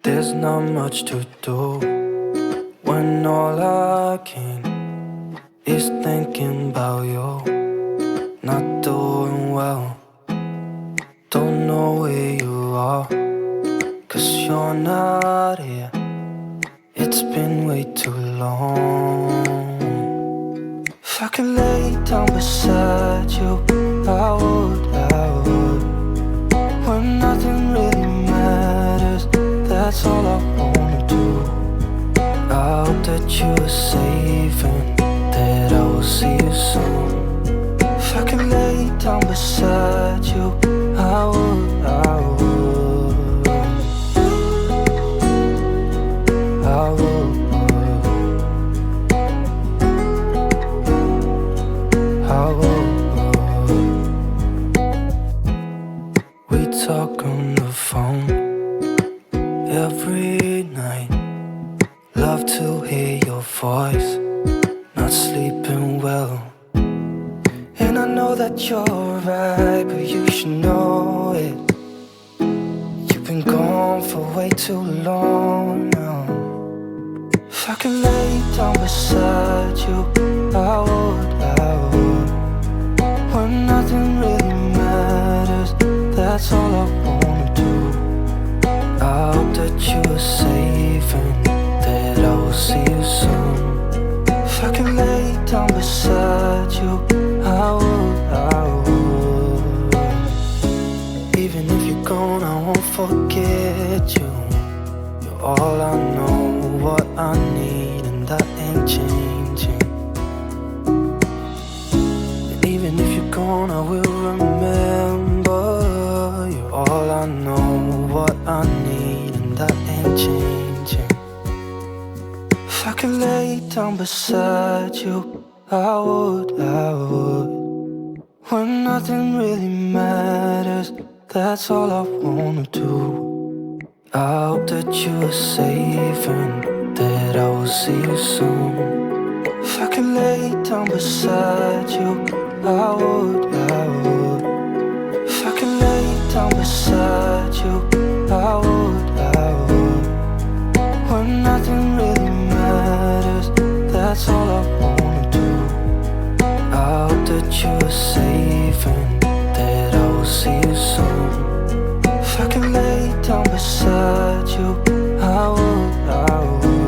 There's not much to do when all I can is thinking about you. Not doing well, don't know where you are, 'cause you're not here. It's been way too long. If I could lay down beside you, I would, when nothing really matters, that's all I wanna do. I hope that you are safe and that I will see you soon. If I could lay down beside you, I would, I would, I would, I would. We talk on the phone every night. Love to hear your voice, not sleeping well. And I know that you're right, but you should know it. You've been gone for way too long now. If I could lay down beside you, I would, I would. When nothing really matters, that's all I wanna do. I hope that you are safe and that I will see you soon. If I could lay down beside you, I would, I would. Even if you're gone, I won't forget you. You're all I know, what I need, and that ain't changing. And even if you're gone, I will remember. You're all I know, what I need, and that ain't changing. If I could lay down beside you, I would, I would. When nothing really matters, that's all I wanna do. I hope that you are safe and that I will see you soon. If I could lay down beside you, I would, I would. If I could lay down beside you, I would, I would. When nothing really matters, that's all I wanna do. I hope that you are safe and that I will see you soon. If I could lay down beside you, I would, I would.